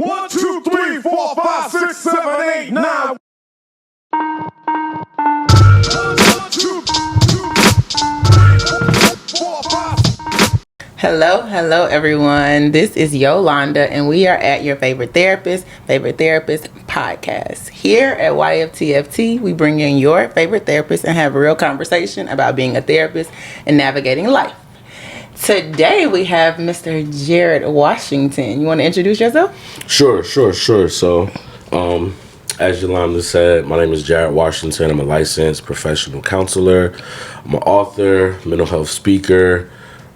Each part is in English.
1, 2, 3, 4, 5, 6, 7, 8, 9. Hello everyone. This is Yolanda and we are at your favorite therapist podcast. Here at YFTFT, we bring in your favorite therapist and have a real conversation about being a therapist and navigating life. Today we have Mr. Jared Washington. You want to introduce yourself? Sure. So, as Yolanda said, my name is Jared Washington. I'm a licensed professional counselor. I'm an author, mental health speaker,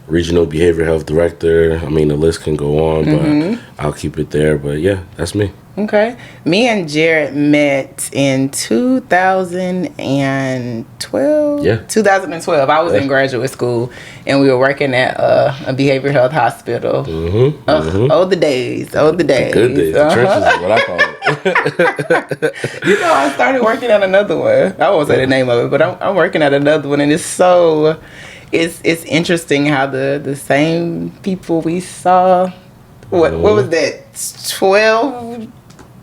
regional behavioral health director. I mean, the list can go on, but I'll keep it there. But yeah, that's me. Okay. Me and Jared met in 2012. Yeah. 2012. I was in graduate school and we were working at a behavioral health hospital. Oh, the days. The good days. The trenches is what I call it. You know, I started working at another one. I won't say the name of it, but I'm working at another one, and it's so... It's interesting how the same people we saw, what was that,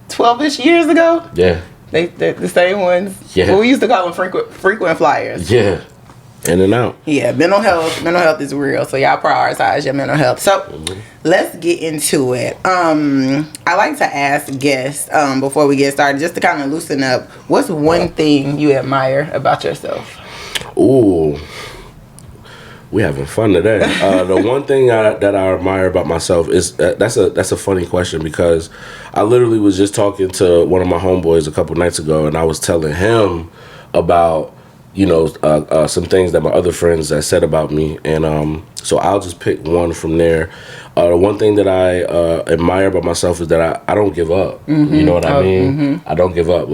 12-ish years ago? Yeah. They the same ones. Yeah. Well, we used to call them frequent flyers. Yeah. In and out. Yeah, mental health is real, so y'all prioritize your mental health. So let's get into it. I like to ask guests before we get started, just to kind of loosen up, what's one thing you admire about yourself? Ooh. We having fun today. The one thing that I admire about myself is that's a funny question, because I literally was just talking to one of my homeboys a couple nights ago, and I was telling him about some things that my other friends had said about me, and so I'll just pick one from there. The one thing that I admire about myself is that I don't give up. You know what I mean? I don't give up.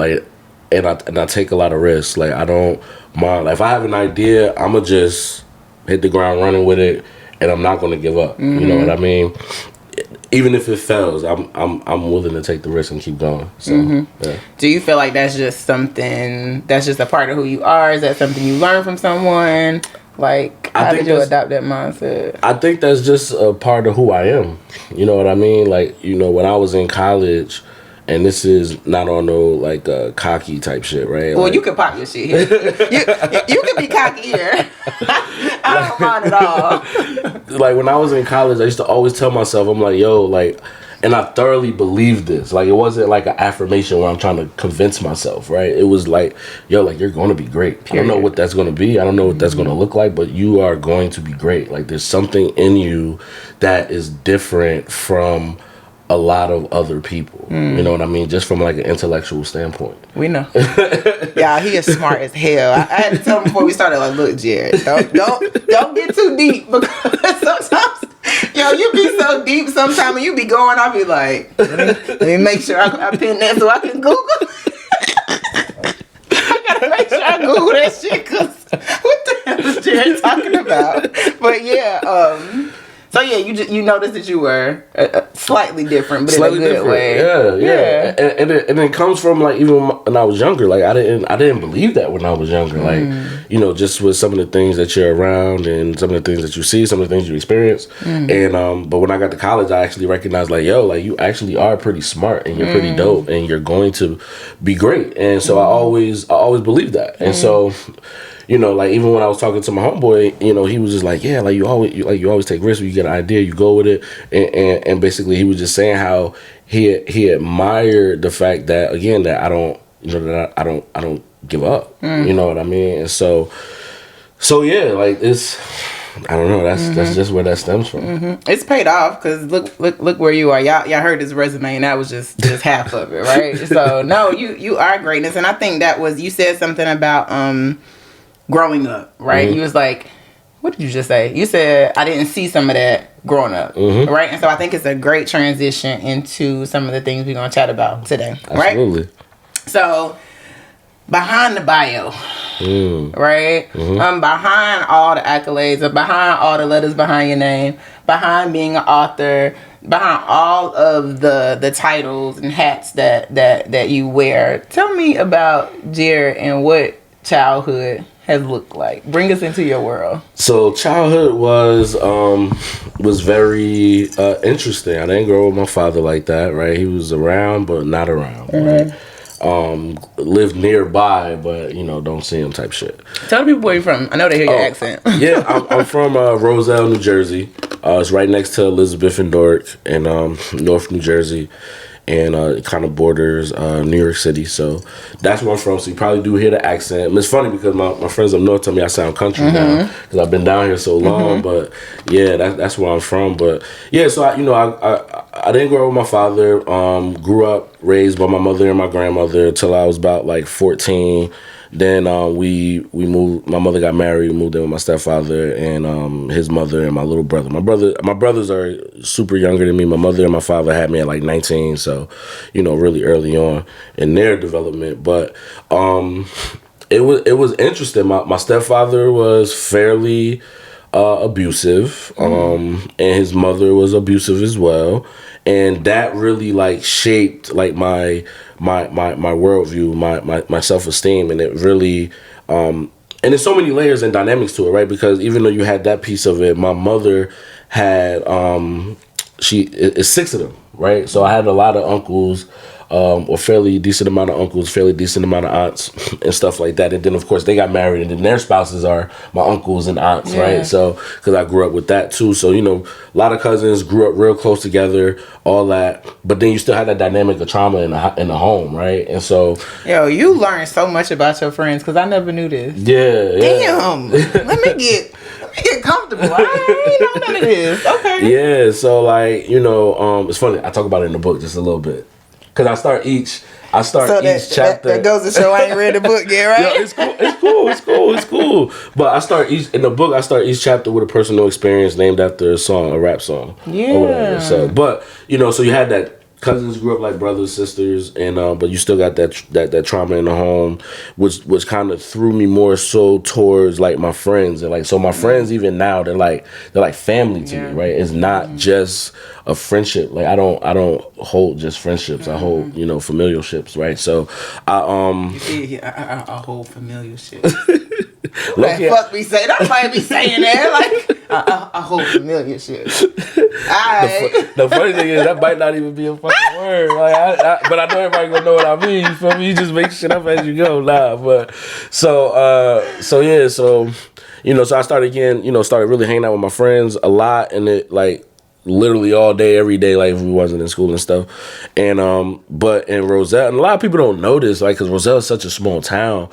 And I take a lot of risks. Like, I don't mind. Like, if I have an idea, I'ma just hit the ground running with it, and I'm not going to give up. You know what I mean? Even if it fails, I'm willing to take the risk and keep going. So, yeah. Do you feel like that's just a part of who you are? Is that something you learn from someone? Like, how did you adopt that mindset? I think that's just a part of who I am. You know what I mean? Like, when I was in college, and this is not on no like cocky type shit, right? Well, you can pop your shit here. you can be cocky here. I don't mind at all. Like, when I was in college, I used to always tell myself, I'm like, yo, like, and I thoroughly believed this. Like, it wasn't like an affirmation where I'm trying to convince myself, right? It was like, yo, like, you're going to be great. Period. I don't know what that's going to be. I don't know what that's going to look like, but you are going to be great. Like, there's something in you that is different from a lot of other people. You know what I mean? Just from like an intellectual standpoint. We know. Yeah, he is smart as hell. I had to tell him before we started, like, look, Jared, don't get too deep, because sometimes, you be so deep sometimes, and you be going, I'll be like, let me make sure I pin that so I can Google. I gotta make sure I Google that shit, because what the hell is Jared talking about? But yeah, so yeah, you noticed that you were slightly different, but slightly in a good way. Yeah. And it comes from, like, even when I was younger. Like, I didn't believe that when I was younger. Like, just with some of the things that you're around and some of the things that you see, some of the things you experience. And but when I got to college, I actually recognized, like, yo, like, you actually are pretty smart and you're pretty dope and you're going to be great. And so I always believed that. And so, like, even when I was talking to my homeboy, he was just like, yeah, like, you always take risks. When you get an idea, you go with it. And basically he was just saying how he admired the fact that, again, that I don't give up. You know what I mean? And so yeah, like, it's, I don't know, that's just where that stems from. It's paid off, because look where you are. Y'all heard his resume, and that was just half of it, right? So no, you are greatness. And I think that was, you said something about growing up, right? You was like, what did you just say? You said, I didn't see some of that growing up, right? And so I think it's a great transition into some of the things we're going to chat about today, right? Absolutely. So, behind the bio, right? Behind all the accolades, or behind all the letters behind your name, behind being an author, behind all of the titles and hats that you wear, tell me about Jared and what childhood has looked like? Bring us into your world. So childhood was very interesting. I didn't grow up with my father like that, right? He was around, but not around, right? Lived nearby, but don't see him type shit. Tell the people where you're from. I know they hear your accent. Yeah, I'm from Roselle, New Jersey. It's right next to Elizabeth and Newark in North New Jersey. And it kind of borders New York City. So that's where I'm from. So you probably do hear the accent. And it's funny because my friends up north tell me I sound country now because I've been down here so long. But yeah, that's where I'm from. But yeah, so I didn't grow up with my father. Grew up raised by my mother and my grandmother till I was about like 14. Then we moved. My mother got married, moved in with my stepfather and his mother and my little brother. My brothers are super younger than me. My mother and my father had me at like 19, so really early on in their development. But it was interesting. My stepfather was fairly abusive, and his mother was abusive as well, and that really like shaped like my worldview, my self-esteem, and it really and there's so many layers and dynamics to it, right? Because even though you had that piece of it, my mother had it's 6 of them, right? So I had a lot of uncles, or fairly decent amount of uncles, fairly decent amount of aunts and stuff like that. And then of course they got married, and then their spouses are my uncles and aunts, right? So because I grew up with that too, so a lot of cousins, grew up real close together, all that. But then you still had that dynamic of trauma in the home, right? And so you learn so much about your friends because I never knew this. Yeah. Damn. Let me get comfortable. I ain't know none of this. Okay. Yeah. So like it's funny. I talk about it in the book just a little bit. Because I start each chapter. That goes to show I ain't read the book yet, right? Yeah, it's cool. But I start each chapter with a personal experience named after a song, a rap song. Yeah. Or whatever. So, but so you had that cousins grew up like brothers, sisters, and but you still got that trauma in the home, which kind of threw me more so towards like my friends, and like so my friends even now they're like family to me, right? It's not just a friendship. Like I don't hold just friendships. I hold familial ships, right? So I hold familial ships. What the fuck we say? That might be saying that like a whole familiar shit. The funny thing is that might not even be a fucking word. Like, but I know everybody gonna know what I mean. You feel me? You just make shit up as you go. But so I started again. Started really hanging out with my friends a lot, and it like literally all day, every day, like if we wasn't in school and stuff. And but in Roselle, and a lot of people don't know this, like because Roselle is such a small town.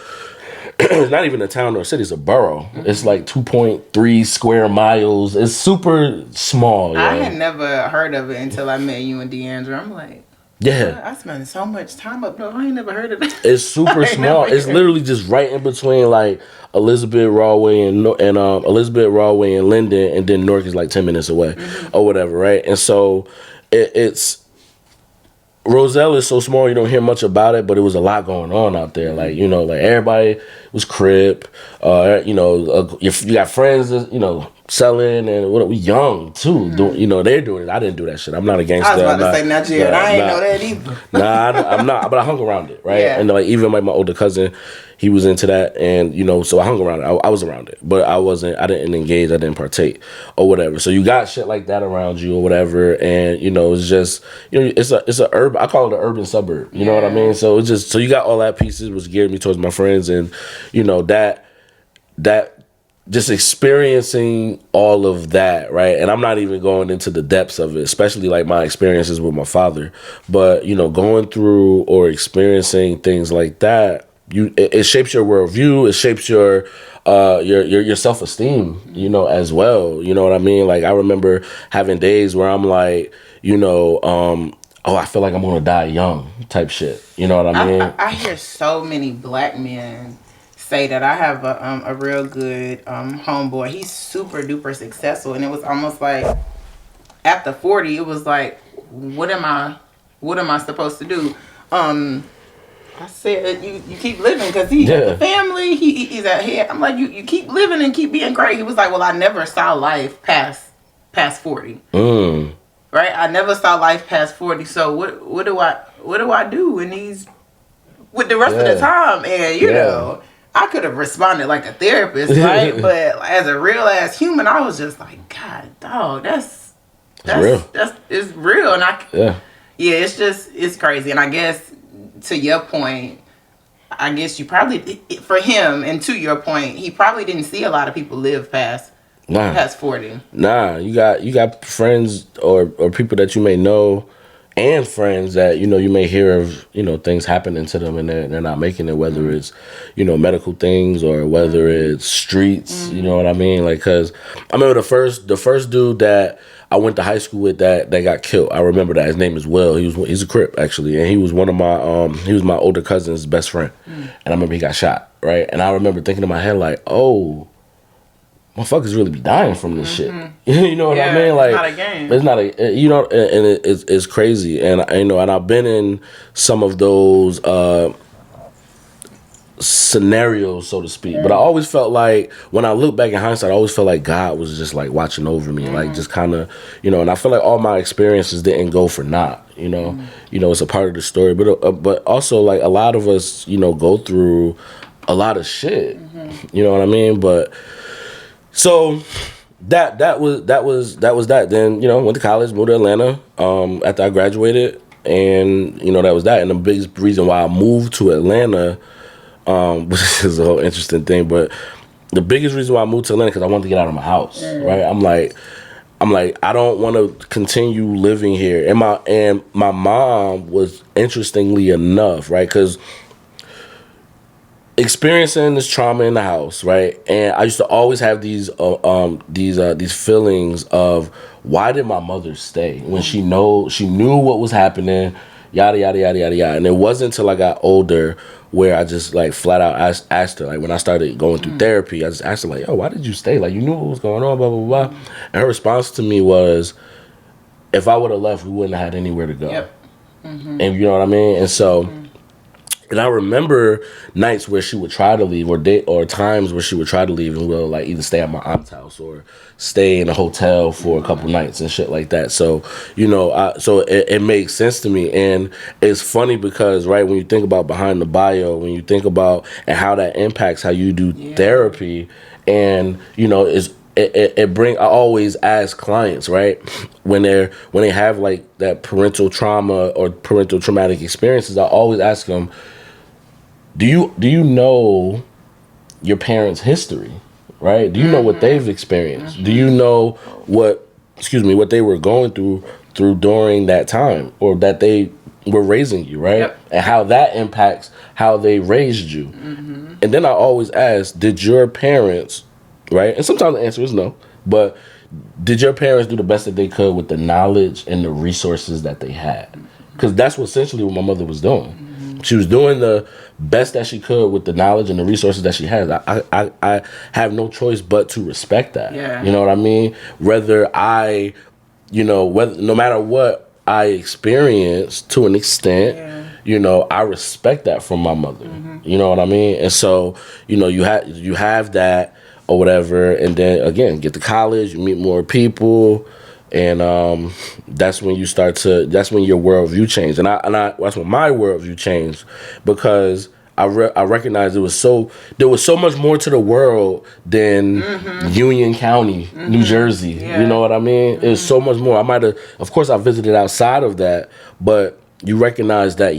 It's not even a town or a city, it's a borough. It's like 2.3 square miles. It's super small. I had never heard of it until I met you and DeAndre. I'm like, yeah, I spend so much time up there. I ain't never heard of it. It's super small. It's literally just right in between like Elizabeth, Rahway, and Elizabeth, Rahway, and Linden, and then Newark is like 10 minutes away or whatever, right? And so it's Roselle is so small you don't hear much about it, but it was a lot going on out there. Like like everybody was Crip. You got friends, selling, and we young too. They're doing it. I didn't do that shit. I'm not a gangster. I was about to say not Jared. I ain't know that either. I'm not. But I hung around it, right? Yeah. And like even like my older cousin, he was into that, and so I hung around it. I was around it, but I didn't engage. I didn't partake or whatever. So you got shit like that around you or whatever, and it's just it's a urban. I call it an urban suburb. You know what I mean? So it's just you got all that pieces which geared me towards my friends, and that just experiencing all of that, right? And I'm not even going into the depths of it, especially like my experiences with my father, but going through or experiencing things like that, it shapes your worldview. It shapes your self-esteem, as well. You know what I mean? Like I remember having days where I'm like, I feel like I'm gonna die young, type shit. You know what I mean? I hear so many black men say that. I have a real good homeboy. He's super duper successful, and it was almost like after 40, it was like, what am I supposed to do? I said, you keep living because he has a family. He's out here. I'm like, you keep living and keep being great. He was like, well, I never saw life past 40. Right? I never saw life past 40. So what do I do with the rest of the time? And I could have responded like a therapist, right? But as a real ass human, I was just like, God, dog, that's real. It's real, and it's crazy. And I guess to your point, I guess you probably, for him, and to your point, he probably didn't see a lot of people live past 40. Nah, you got friends or people that you may know, and friends that you may hear of things happening to them and they're not making it, whether it's medical things or whether it's streets. You know what I mean? Like, cause I remember the first dude that I went to high school with that got killed. I remember that his name is Will. He's a Crip actually, and he was one of my he was my older cousin's best friend, and I remember he got shot, right? And I remember thinking in my head like, oh, motherfuckers really be dying from this shit. You know what I mean? Like, it's not a game. It's not a, and it's crazy. And and I've been in some of those scenarios, so to speak. But I always felt like, when I look back in hindsight, I always felt like God was just like watching over me, like just kind of, and I feel like all my experiences didn't go for naught. It's a part of the story. But also, like, a lot of us, go through a lot of shit. You know what I mean? But so that was that. Then went to college, moved to Atlanta after I graduated, and that was that. And the biggest reason why I moved to Atlanta, which is a whole interesting thing, but the biggest reason why I moved to Atlanta because I wanted to get out of my house. Right? I'm like I don't want to continue living here. And my mom was, interestingly enough, right, because experiencing this trauma in the house, right? And I used to always have these feelings of, why did my mother stay when she knew what was happening, yada yada yada yada yada. And it wasn't until I got older where I just like flat out asked her, like when I started going through therapy, I just asked her like, yo, why did you stay? Like, you knew what was going on, blah blah blah. And her response to me was, if I would have left, we wouldn't have had anywhere to go. Yep. And you know what I mean? And so. And I remember nights where she would try to leave, or times where she would try to leave, and we'll like either stay at my aunt's house or stay in a hotel for a couple nights and shit like that. So so it makes sense to me, and it's funny because when you think about behind the bio, when you think about and how that impacts how you do therapy, and I always ask clients, right, when they have like that parental trauma or parental traumatic experiences, I always ask them, do you know your parents' history, right? Do you know what they've experienced? Do you know what they were going through during that time, or that they were raising you, right? Yep. And how that impacts how they raised you. And then I always ask, did your parents, right? And sometimes the answer is no, but did your parents do the best that they could with the knowledge and the resources that they had? Because that's essentially what my mother was doing. She was doing the best that she could with the knowledge and the resources that she has. I have no choice but to respect that. Yeah. You know what I mean? Whether no matter what I experienced, to an extent, I respect that from my mother. You know what I mean? And so, you have that or whatever, and then again, get to college, you meet more people, and that's when your worldview changed. And that's when my worldview changed, because I recognized there was so much more to the world than Union County, New Jersey. Yeah. You know what I mean? There's so much more. Of course I visited outside of that, but you recognize that,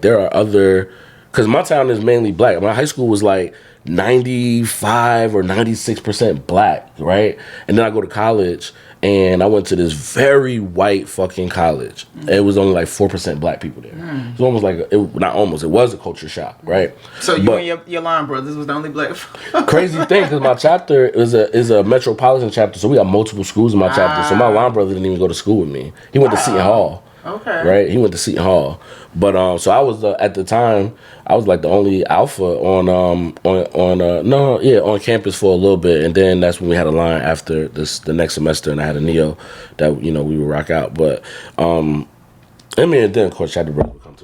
there are other, because my town is mainly black. My high school was like 95 or 96% black, right? And then I go to college, and I went to this very white fucking college. It was only like 4% black people there. It was almost like it was a culture shock, right? So you and your Yolanda brothers was the only black. Crazy thing, because my chapter is a metropolitan chapter, so we got multiple schools in my chapter. So my Yolanda brother didn't even go to school with me. He went to Seton Hall. Okay. Right? He went to Seton Hall. But so I was at the time, I was like the only alpha on campus for a little bit, and then that's when we had a line after the next semester, and I had a neo that we would rock out. But and then of course Chad would come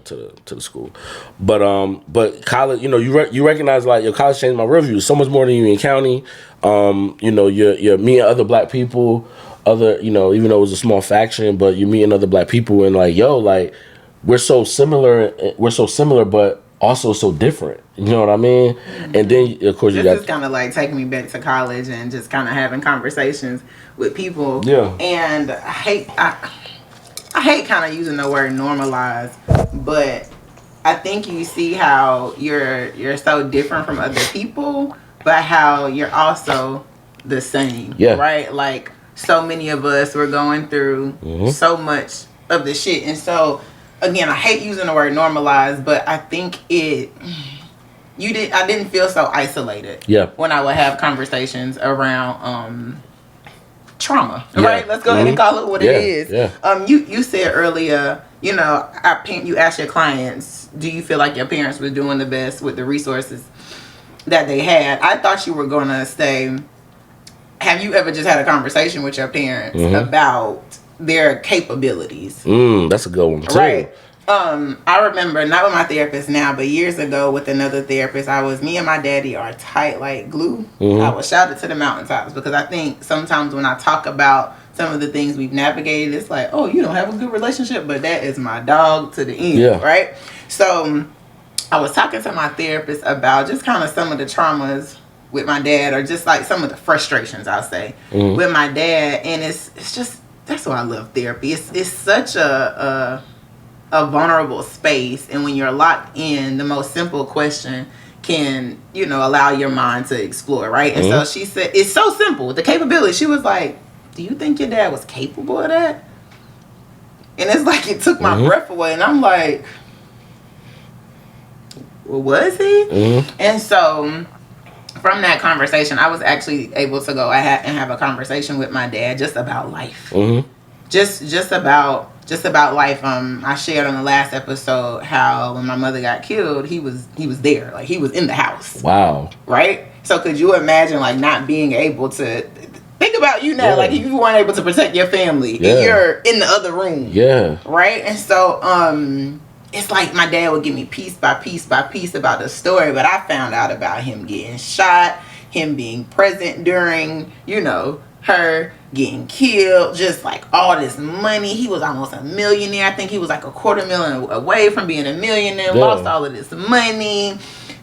to the school. But college, you recognize like your college changed my review so much more than Union County. You're meeting other black people. Even though it was a small faction, but you're meeting other black people, and like, we're so similar, but also so different. You know what I mean? And then of course you This got is kind of like taking me back to college and just kind of having conversations with people. Yeah. And I hate kind of using the word normalize, but I think you see how you're so different from other people, but how you're also the same. Yeah. Right? Like so many of us were going through so much of the shit. And so again, I hate using the word normalize, but I think I didn't feel so isolated. Yeah. When I would have conversations around trauma. Yeah. Right? Let's go ahead and call it what it is. Yeah. You said earlier, you know, you asked your clients, do you feel like your parents were doing the best with the resources that they had? I thought you were gonna say, have you ever just had a conversation with your parents about their capabilities? That's a good one too. Right. I remember, not with my therapist now, but years ago with another therapist, me and my daddy are tight like glue. I will shout it to the mountaintops, because I think sometimes when I talk about some of the things we've navigated, it's like, oh, you don't have a good relationship, but that is my dog to the end. Yeah. Right. So I was talking to my therapist about just kind of some of the traumas with my dad, or just like some of the frustrations, I'll say, with my dad. And it's just, that's why I love therapy. It's such a vulnerable space, and when you're locked in, the most simple question can, you know, allow your mind to explore, right? And so she said, it's so simple, the capability. She was like, do you think your dad was capable of that? And it's like it took my breath away, and I'm like, well, was he? And so from that conversation, I was actually able to go and have a conversation with my dad just about life. Just about life. I shared on the last episode how when my mother got killed, he was there, like he was in the house. Wow. Right? So could you imagine like not being able to think about you now, like if you weren't able to protect your family and you're in the other room. Yeah. Right? And so it's like my dad would give me piece by piece by piece about the story, but I found out about him getting shot, him being present during, you know, her getting killed, just like all this money. He was almost a millionaire. I think he was like $250,000 away from being a millionaire. Lost all of this money.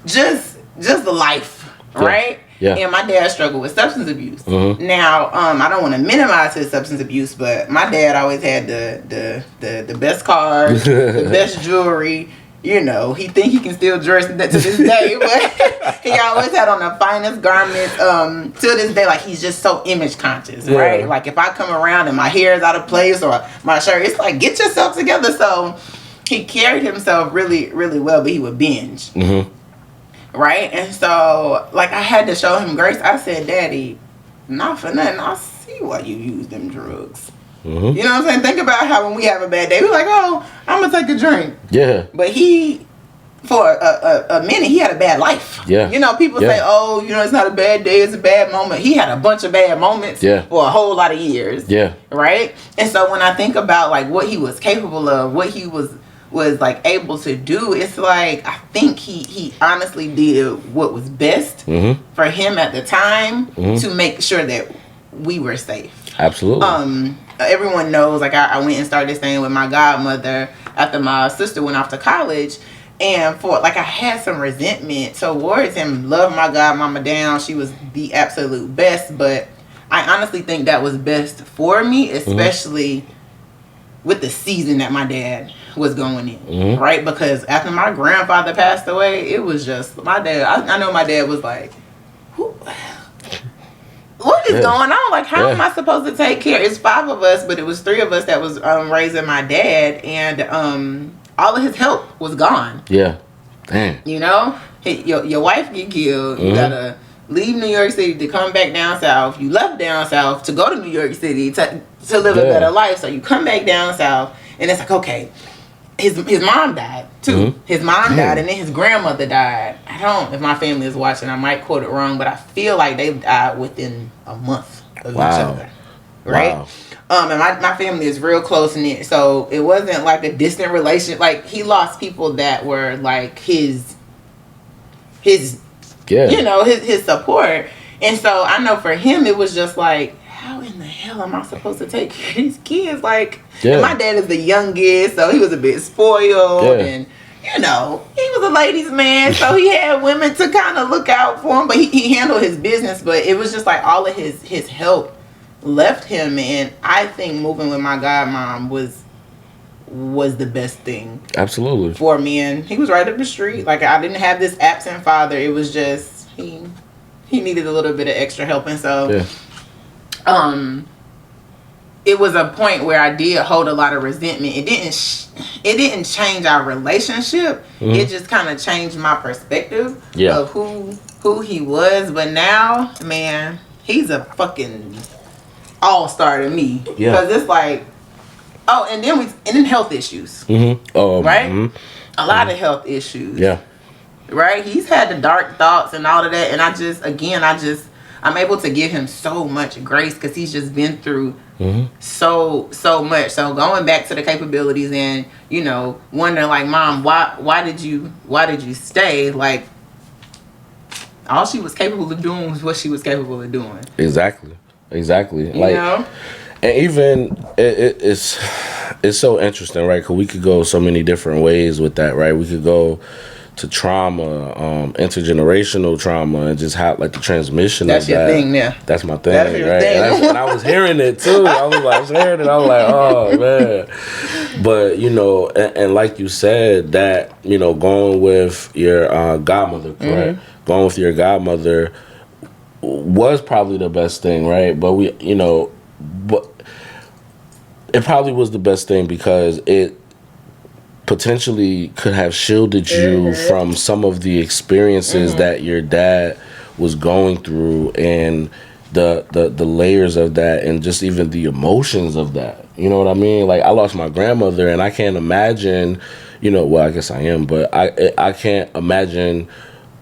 Just the life, right? Yeah. And my dad struggled with substance abuse. Now, I don't want to minimize his substance abuse, but my dad always had the best cars, the best jewelry. You know, he think he can still dress to this day, but he always had on the finest garments. To this day, like he's just so image conscious, right? Like if I come around and my hair is out of place or my shirt, it's like, get yourself together. So he carried himself really, really well, but he would binge. Right? And so, like, I had to show him grace. I said, Daddy, not for nothing, I see why you use them drugs. You know what I'm saying? Think about how when we have a bad day, we're like, oh, I'm going to take a drink. Yeah. But he, for a minute, he had a bad life. Yeah. You know, people say, oh, you know, it's not a bad day, it's a bad moment. He had a bunch of bad moments for a whole lot of years. Yeah. Right? And so when I think about, like, what he was capable of, what he was like able to do, it's like I think he honestly did what was best for him at the time to make sure that we were safe. Absolutely. Everyone knows, like I went and started staying with my godmother after my sister went off to college, and for like I had some resentment towards him. Loved my godmama down, she was the absolute best, but I honestly think that was best for me, especially with the season that my dad was going in, right? Because after my grandfather passed away, it was just my dad. I know my dad was like, what is going on? Like, how am I supposed to take care? It's 5 of us, but it was 3 of us that was raising my dad, and all of his help was gone. Yeah. Damn. You know, your wife get killed. You gotta leave New York City to come back down south. You left down south to go to New York City to live a better life. So you come back down south, and it's like, okay, his mom died too. His mom died, and then his grandmother died. I don't, if my family is watching, I might quote it wrong, but I feel like they died within a month of each other. Right? Wow. And my family is real close knit, so it wasn't like a distant relation. Like, he lost people that were like his you know, his support. And so I know for him it was just like, how in the hell am I supposed to take care of these kids? Like, and my dad is the youngest, so he was a bit spoiled, and you know, he was a ladies' man, so he had women to kind of look out for him, but he handled his business. But it was just like all of his help left him, and I think moving with my godmom was the best thing. Absolutely. For me, and he was right up the street. Like, I didn't have this absent father. It was just he needed a little bit of extra help, and so it was a point where I did hold a lot of resentment. It didn't change our relationship. It just kind of changed my perspective of who he was. But now, man, he's a fucking all-star to me. Because it's like, and then health issues. Right? A lot of health issues. Right? He's had the dark thoughts and all of that, and I'm able to give him so much grace because he's just been through so much. So going back to the capabilities and, you know, wondering like, Mom, why did you stay? Like, all she was capable of doing was what she was capable of doing. Exactly. Like, you know? And even it's so interesting, right? Because we could go so many different ways with that, right? We could go to trauma, intergenerational trauma, and just how like the transmission that's of that. That's your thing, yeah. That's my thing, that's right? And I was hearing it too. I was like, oh man. But you know, and like you said, that you know, going with your godmother, correct? Going with your godmother was probably the best thing, right? But but it probably was the best thing because it potentially could have shielded you from some of the experiences that your dad was going through and the layers of that and just even the emotions of that. You know what I mean? Like, I lost my grandmother and I can't imagine, you know, well, I guess I am, but I can't imagine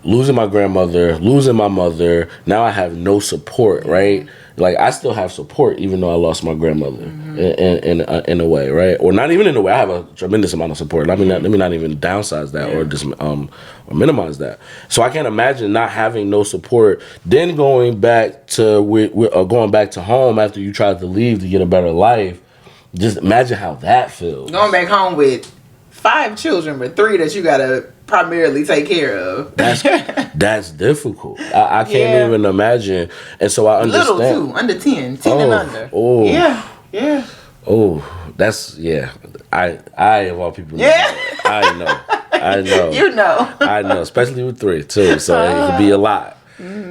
losing my grandmother, losing my mother. Now I have no support, right? Like, I still have support even though I lost my grandmother in a way, right? Or not even in a way. I have a tremendous amount of support. Let me not even downsize that or just or minimize that. So I can't imagine not having no support. Then going back to going back to home after you tried to leave to get a better life. Just imagine how that feels. Going back home with 5 children, but 3 that you gotta primarily take care of. That's difficult. I can't even imagine. And so I understand. Little too, under 10 and under. Oh, yeah. Oh, that's I of all people. I know. You know. I know, especially with 3 too. So it could be a lot.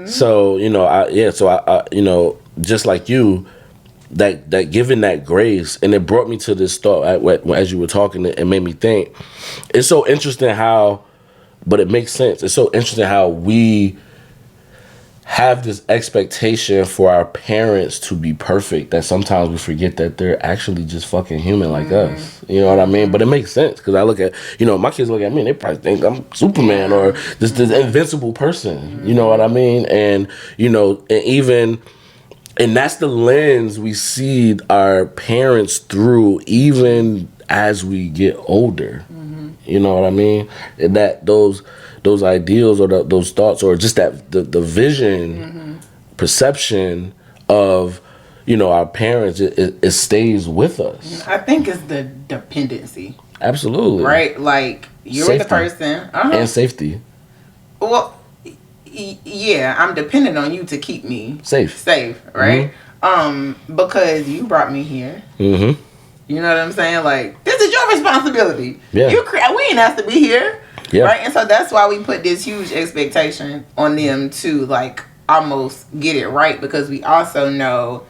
So you know, So I you know, just like you. That giving that grace, and it brought me to this thought as you were talking. It made me think. It's so interesting how, but it makes sense. It's so interesting how we have this expectation for our parents to be perfect that sometimes we forget that they're actually just fucking human like us. You know what I mean? But it makes sense because I look at, you know, my kids look at me and they probably think I'm Superman or this invincible person. You know what I mean? And you know, and that's the lens we see our parents through even as we get older. You know what I mean? And that those ideals or those thoughts or just that the vision, perception of, you know, our parents, it stays with us. I think it's the dependency. Absolutely. Right? Like, you're safety. The person. And safety. Well, yeah, I'm dependent on you to keep me safe, right? Because you brought me here. You know what I'm saying? Like, this is your responsibility. We ain't asked to be here, right? And so that's why we put this huge expectation on them to like almost get it right, because we also know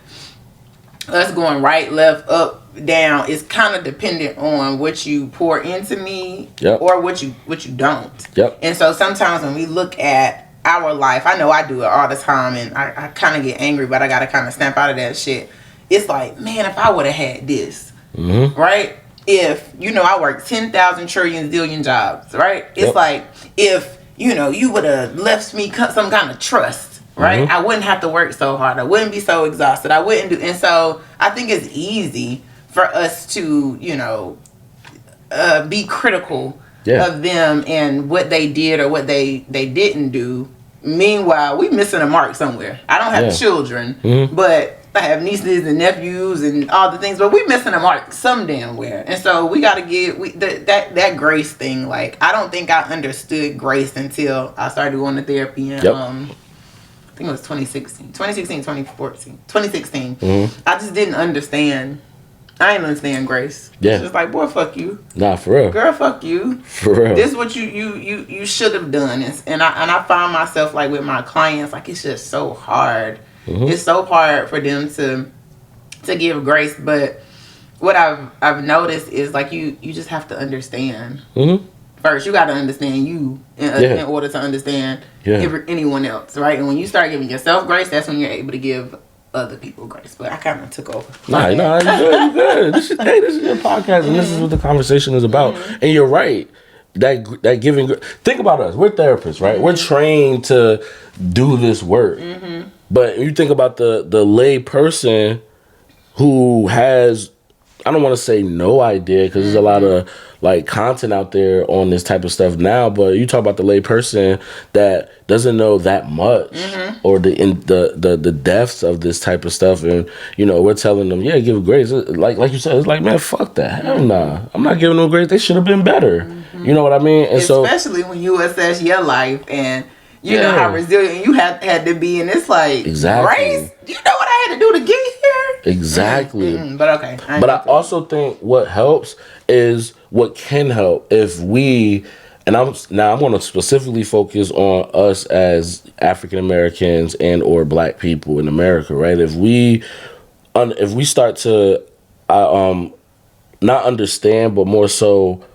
us going right, left, up, down is kind of dependent on what you pour into me or what you don't. And so sometimes when we look at our life, I know I do it all the time, and I kind of get angry, but I gotta kind of snap out of that shit. It's like, man, if I would have had this, right? If, you know, I worked 10,000 trillion zillion jobs, right? It's like, if, you know, you would have left me some kind of trust, right? I wouldn't have to work so hard. I wouldn't be so exhausted. I wouldn't do, and so I think it's easy for us to, you know, be critical of them and what they did or what they didn't do. Meanwhile, we missing a mark somewhere. I don't have children, but I have nieces and nephews and all the things, but we missing the mark some damn where. And so we got to get that grace thing. Like, I don't think I understood grace until I started going to therapy in, I think it was 2016, 2014, 2016. Mm-hmm. I just didn't understand. I didn't understand grace. Yeah. It's just like, boy, fuck you. Nah, for real. Girl, fuck you. For real. This is what you should have done. And I find myself, like, with my clients, like, it's just so hard. Mm-hmm. It's so hard for them to give grace. But what I've noticed is, like, you just have to understand. Mm-hmm. First, you got to understand you in order to understand anyone else, right? And when you start giving yourself grace, that's when you're able to give other people grace. But I kind of took over. Nah, you good. This is your podcast, and this is what the conversation is about. Mm-hmm. And you're right. That giving. Think about us. We're therapists, right? Mm-hmm. We're trained to do this work. Mm-hmm. But you think about the lay person who has, I don't want to say no idea, because there's a lot of like content out there on this type of stuff now. But you talk about the lay person that doesn't know that much, or the depths of this type of stuff, and we're telling them, give grace. Like you said, it's like, man, fuck that. Hell nah. I'm not giving them grace. They should have been better. Mm-hmm. You know what I mean? And especially when you assess your life and you know how resilient you had to be, and it's like, exactly. Grace, you know what I had to do to get here? Exactly. Mm-hmm. But okay. But I also think what helps is what can help if we, and I'm going to specifically focus on us as African Americans and or Black people in America, right? If we start to not understand, but more so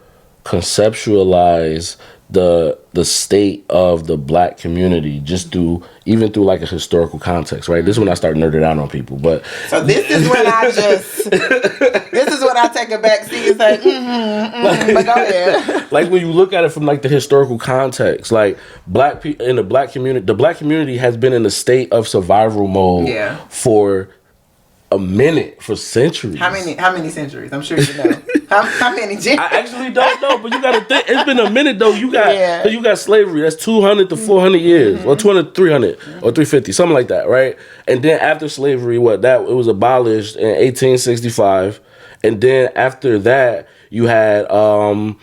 conceptualize the state of the Black community, just through like a historical context, right? This is when I start nerding out on people. But so this is when I take a back seat and say, but go ahead. Like when you look at it from like the historical context, like Black people in the Black community has been in a state of survival mode for a minute, for centuries. How many centuries? I'm sure you know. How many? I actually don't know, but you got to think. It's been a minute though. You got slavery. That's 200 to 400 years, or 200, 300, or 350, something like that, right? And then after slavery, it was abolished in 1865, and then after that, you had the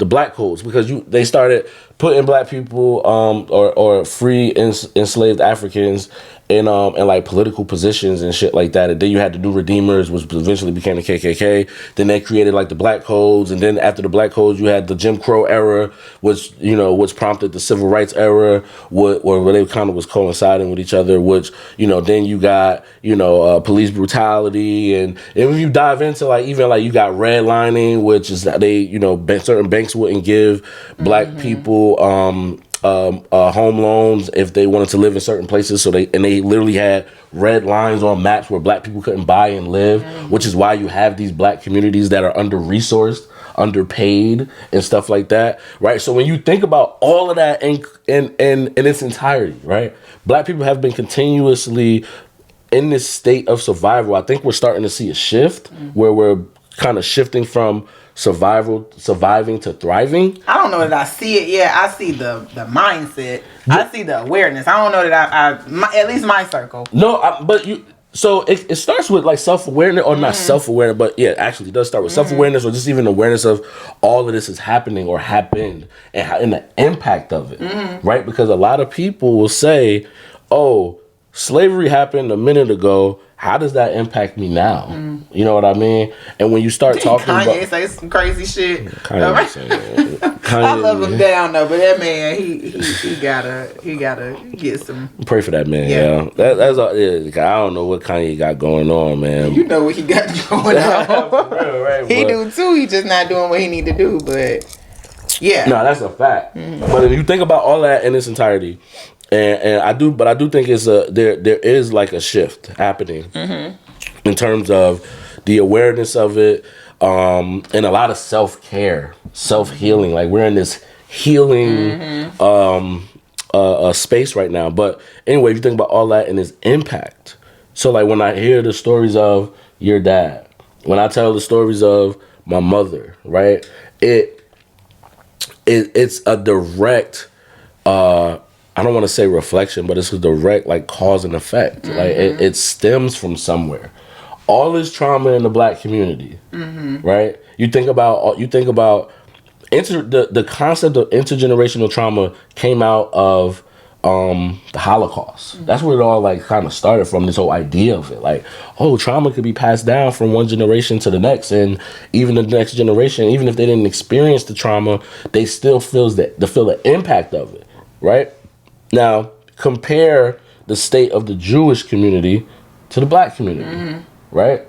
Black codes, because they started putting Black people or free enslaved Africans in like political positions and shit like that. And then you had the New Redeemers, which eventually became the KKK. Then they created like the Black codes, and then after the Black codes, you had the Jim Crow era, which prompted the Civil Rights era, where they kind of was coinciding with each other. Which then you got police brutality, and when you dive into like even like you got redlining, which is that they certain banks wouldn't give Black people home loans if they wanted to live in certain places. So they literally had red lines on maps where Black people couldn't buy and live, which is why you have these Black communities that are under-resourced, underpaid, and stuff like that, right? So when you think about all of that in its entirety, right? Black people have been continuously in this state of survival. I think we're starting to see a shift where we're kind of shifting from surviving to thriving. I don't know that I see it yet. I see the mindset. I see the awareness. I don't know that I at least my circle. No, but you. So it starts with like self-awareness, or not self-awareness, but actually it does start with self-awareness, or just even awareness of all of this is happening or happened, and the impact of it, right? Because a lot of people will say, "Oh, slavery happened a minute ago. How does that impact me now?" You know what I mean? And when you start talking Kanye say some crazy shit. I love him down though, but that man, he gotta get some. Pray for that man. Yeah, that's all. I don't know what Kanye got going on, man. You know what he got going on. Real, right? He do too. He just not doing what he need to do. But yeah, no, that's a fact. But if you think about all that in its entirety. And I do think it's there is like a shift happening in terms of the awareness of it, and a lot of self-care, self-healing. Like we're in this healing space right now. But anyway, if you think about all that and its impact, so like when I hear the stories of your dad, when I tell the stories of my mother, right, it's a direct I don't want to say reflection, but it's a direct like cause and effect. Like it stems from somewhere. All this trauma in the Black community, right? You think about the concept of intergenerational trauma came out of the Holocaust. That's where it all like kind of started from, this whole idea of it. Like, oh, trauma could be passed down from one generation to the next, and even the next generation, even if they didn't experience the trauma, they still feel the impact of it, right? Now, compare the state of the Jewish community to the Black community, right?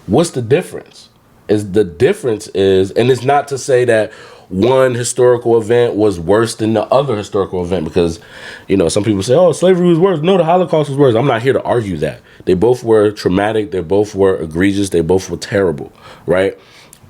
What's the difference? The difference is, and it's not to say that one historical event was worse than the other historical event, because, you know, some people say, oh, slavery was worse. No, the Holocaust was worse. I'm not here to argue that. They both were traumatic. They both were egregious. They both were terrible, right?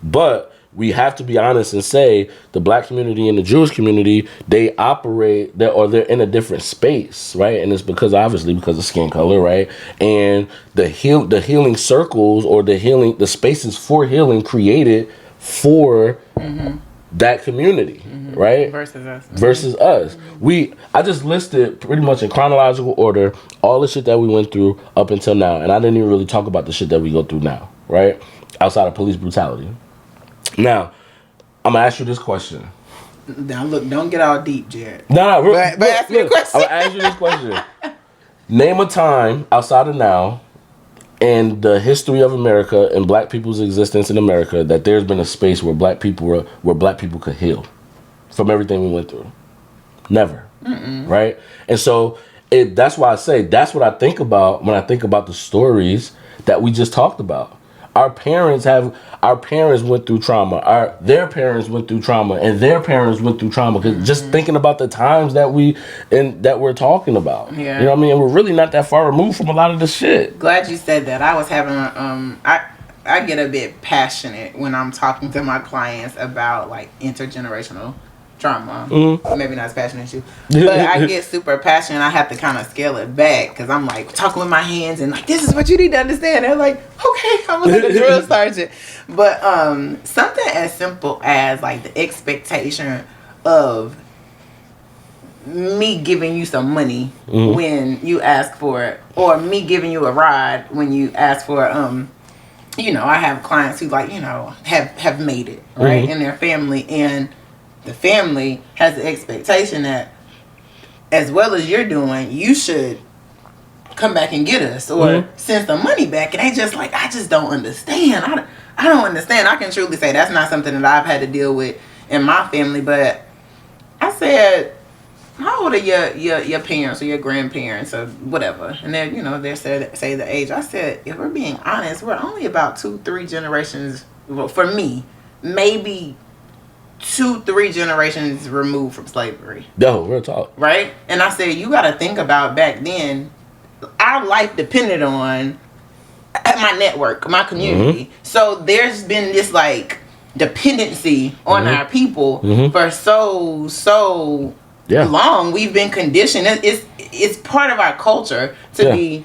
But we have to be honest and say the Black community and the Jewish community, they operate, they're in a different space, right? And it's obviously because of skin color, right? And the healing circles, or the spaces for healing created for that community, right? Versus us. I just listed pretty much in chronological order all the shit that we went through up until now, and I didn't even really talk about the shit that we go through now, right? Outside of police brutality. Now, I'm gonna ask you this question. Now look, don't get all deep, Jared. But ask me a question. I'm gonna ask you this question. Name a time outside of now in the history of America and Black people's existence in America that there's been a space where Black people could heal from everything we went through. Never. Right? And so that's why I say that's what I think about when I think about the stories that we just talked about. Our parents went through trauma. Their parents went through trauma, and their parents went through trauma. Cause just thinking about the times that we're talking about, you know what I mean. And we're really not that far removed from a lot of the shit. Glad you said that. I was having I get a bit passionate when I'm talking to my clients about like intergenerational trauma. Maybe not as passionate as you, but I get super passionate. I have to kind of scale it back because I'm like talking with my hands and like, this is what you need to understand. They're like, okay, I'm like a drill sergeant. But something as simple as like the expectation of me giving you some money when you ask for it, or me giving you a ride when you ask for it. You know, I have clients who like, you know, have made it right in their family, and the family has the expectation that as well as you're doing, you should come back and get us or send some money back. And they just like, I just don't understand. I don't understand. I can truly say that's not something that I've had to deal with in my family. But I said, how old are your parents or your grandparents or whatever? And they're, you know, they say the age. I said, if we're being honest, we're only about 2-3 generations, well, for me, maybe 2-3 generations removed from slavery. No, real talk. Right? And I said, you got to think about back then, our life depended on my network, my community. So there's been this like dependency on our people for so long. We've been conditioned. It's part of our culture to be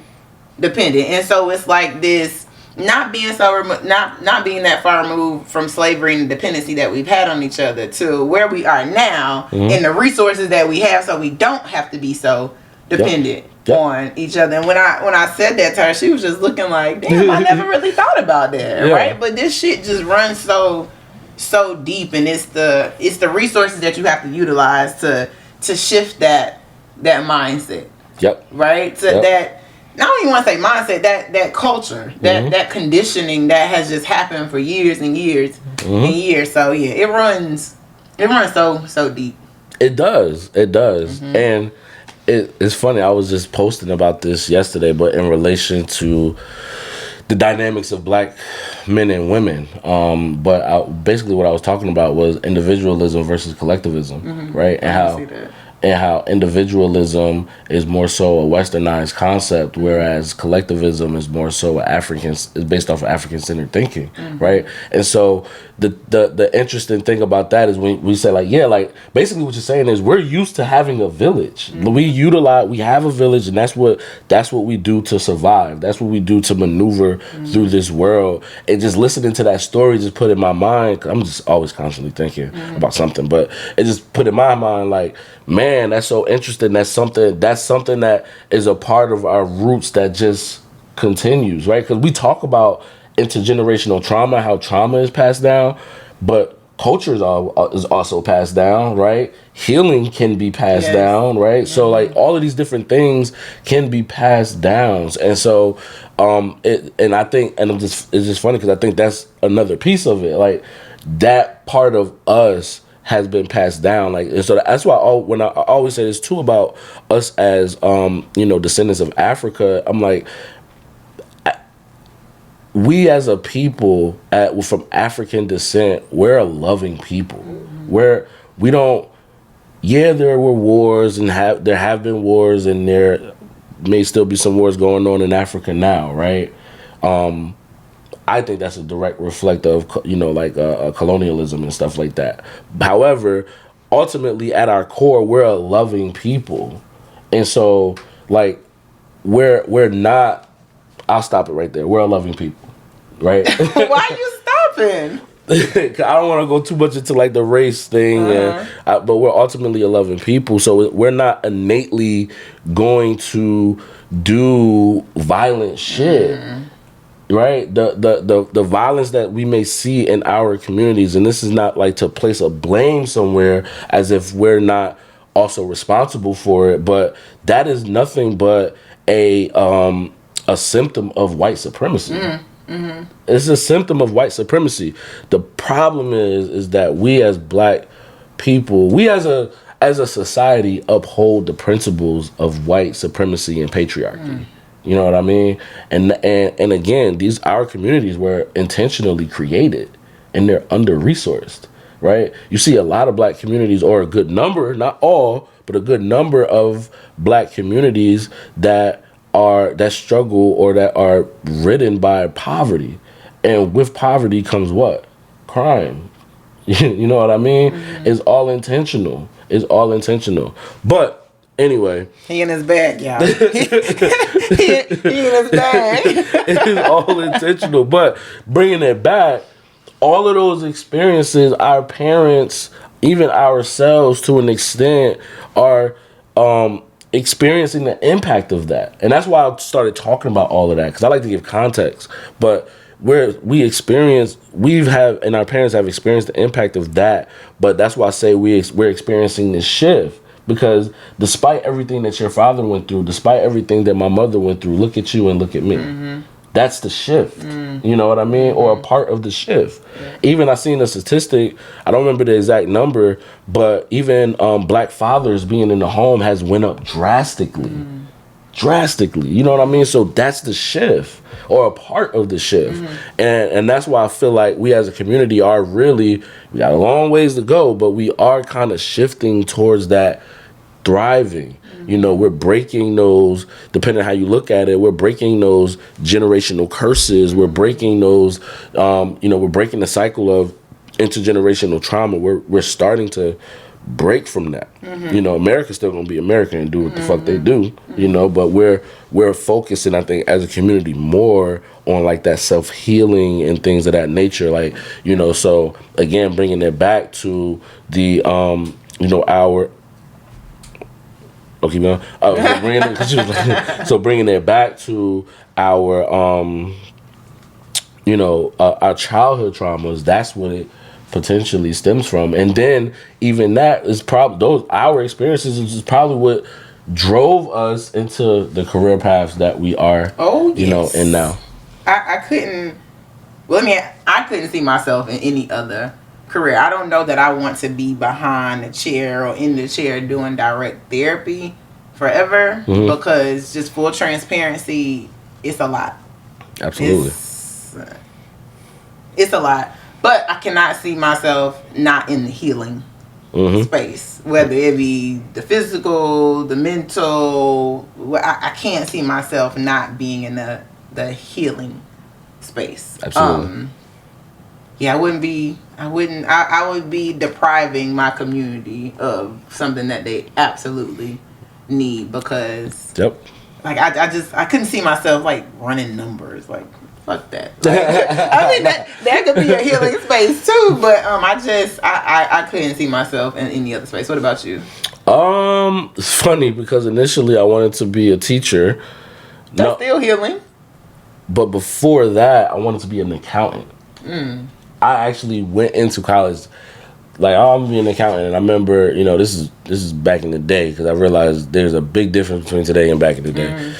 dependent. And so it's like this, not being not being that far removed from slavery and the dependency that we've had on each other to where we are now and the resources that we have, so we don't have to be so dependent on each other. And when I said that to her, she was just looking like, damn, I never really thought about that, right? But this shit just runs so deep, and it's the resources that you have to utilize to shift that mindset. Right? So that, I don't even want to say mindset, that culture, that conditioning that has just happened for years and years and years. So yeah, it runs so deep. It does. And it's funny, I was just posting about this yesterday, but in relation to the dynamics of Black men and women. Basically what I was talking about was individualism versus collectivism, right? And how individualism is more so a westernized concept, whereas collectivism is more so is based off of African-centered thinking, right? And so the interesting thing about that is when we say like, basically what you're saying is we're used to having a village. We have a village, and that's what we do to survive. That's what we do to maneuver through this world. And just listening to that story just put in my mind, I'm just always constantly thinking about something, but it just put in my mind like, man, man, that's so interesting. That's something that is a part of our roots that just continues, right? Because we talk about intergenerational trauma, how trauma is passed down, but culture is also passed down, right? Healing can be passed down, right? So like all of these different things can be passed down, and so it's just funny because I think that's another piece of it, like that part of us has been passed down, like, and so that's why when I always say this too about us as descendants of Africa, I'm like, we as a people from African descent, we're a loving people. There were wars and there have been wars, and there may still be some wars going on in Africa now, right? I think that's a direct reflect of colonialism and stuff like that. However, ultimately at our core, we're a loving people, and so like we're not. I'll stop it right there. We're a loving people, right? Why are you stopping? I don't want to go too much into like the race thing, but we're ultimately a loving people. So we're not innately going to do violent shit, right? The violence that we may see in our communities, and this is not like to place a blame somewhere as if we're not also responsible for it, but that is nothing but a symptom of white supremacy. It's a symptom of white supremacy. The problem is that we as black people, we as a society uphold the principles of white supremacy and patriarchy. You know what I mean? And again, our communities were intentionally created, and they're under-resourced, right? You see a lot of black communities, or a good number, not all, but a good number of black communities that struggle or that are ridden by poverty. And with poverty comes what? Crime. You know what I mean? It's all intentional. But anyway, he in his bag, y'all. he in his bag. It is all intentional. But bringing it back, all of those experiences, our parents, even ourselves to an extent, are experiencing the impact of that. And that's why I started talking about all of that, because I like to give context. But and our parents have experienced the impact of that. But that's why I say we're experiencing this shift, because despite everything that your father went through, despite everything that my mother went through, look at you and look at me. That's the shift. You know what I mean? Or a part of the shift. Even I seen a statistic, I don't remember the exact number, but even black fathers being in the home has went up drastically. You know what I mean? So that's the shift, or a part of the shift. And that's why I feel like we as a community we got a long ways to go, but we are kind of shifting towards that thriving. You know, we're breaking those, depending on how you look at it, we're breaking those generational curses. We're breaking those, we're breaking the cycle of intergenerational trauma. We're starting to break from that. You know, America's still going to be American and do what the fuck they do, but we're focusing, I think, as a community more on like that self-healing and things of that nature. Like, so again, bringing it back to the, our, bringing it back to our our childhood traumas. That's what it potentially stems from, and then even that is probably our experiences is probably what drove us into the career paths that we are. In now. I couldn't see myself in any other career. I don't know that I want to be behind the chair or in the chair doing direct therapy forever, because just full transparency, it's a lot. Absolutely. It's a lot. But I cannot see myself not in the healing space, whether it be the physical, the mental. I can't see myself not being in the healing space. Absolutely. I would be depriving my community of something that they absolutely need, because like I couldn't see myself like running numbers, like fuck that. Like, I mean that could be a healing space too, but I couldn't see myself in any other space. What about you? It's funny because initially I wanted to be a teacher. That's still healing. But before that, I wanted to be an accountant. I actually went into college like, oh, I'm gonna be an accountant. And I remember, you know, this is back in the day, because I realized there's a big difference between today and back in the day.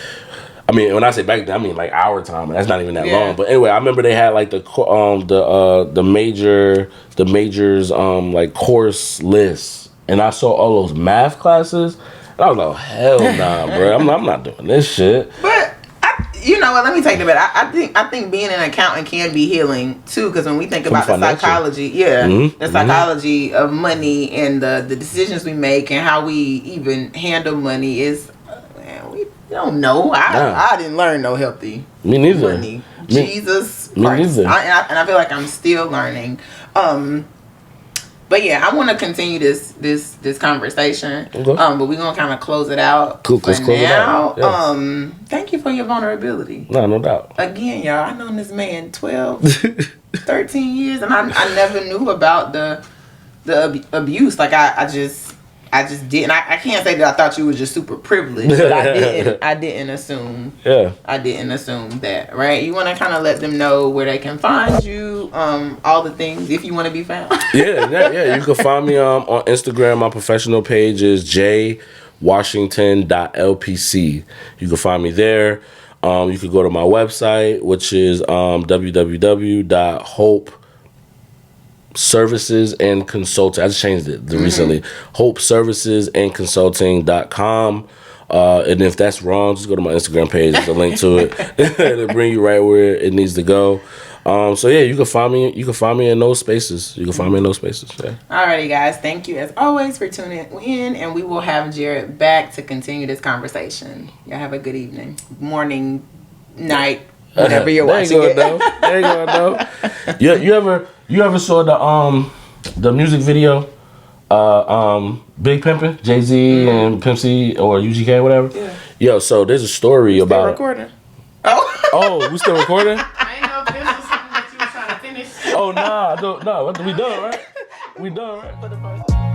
I mean, when I say back then, I mean like our time, and that's not even that long. But anyway, I remember they had like the majors like course lists, and I saw all those math classes, and I was like, hell nah, bro, I'm not doing this shit. But you know what? Let me take the bet. I think being an accountant can be healing too, because when we think about the psychology, the psychology of money and the decisions we make and how we even handle money is, man, we don't know. I didn't learn no healthy money. Jesus Christ. Me neither. And I feel like I'm still learning. But yeah, I want to continue this conversation. Okay. But we're gonna kind of close it out. Cool. Let's close it out. Yeah. Thank you for your vulnerability. No doubt. Again, y'all, I known this man 12, 13 years, and I never knew about the abuse. Like I just didn't. I can't say that I thought you were just super privileged, but I didn't assume. Yeah. I didn't assume that, right? You want to kind of let them know where they can find you, all the things, if you want to be found. Yeah. You can find me on Instagram. My professional page is jwashington.lpc. You can find me there. You could go to my website, which is www.hopeservices and consulting. I just changed it recently. hopeservicesandconsulting.com. And if that's wrong, just go to my Instagram page. There's a link to it. It'll bring you right where it needs to go. So yeah, you can find me in those spaces. Yeah. Alrighty, guys. Thank you as always for tuning in, and we will have Jared back to continue this conversation. Y'all have a good evening, morning, night, whenever you're watching it. There you go. You ever saw the music video, Big Pimpin', Jay-Z and Pimp C or UGK or whatever? Yeah. Yo, so there's a story about. Recording. Oh, we still recording? I didn't know if this was something that you were trying to finish. Oh, nah, we done, right? We done, right?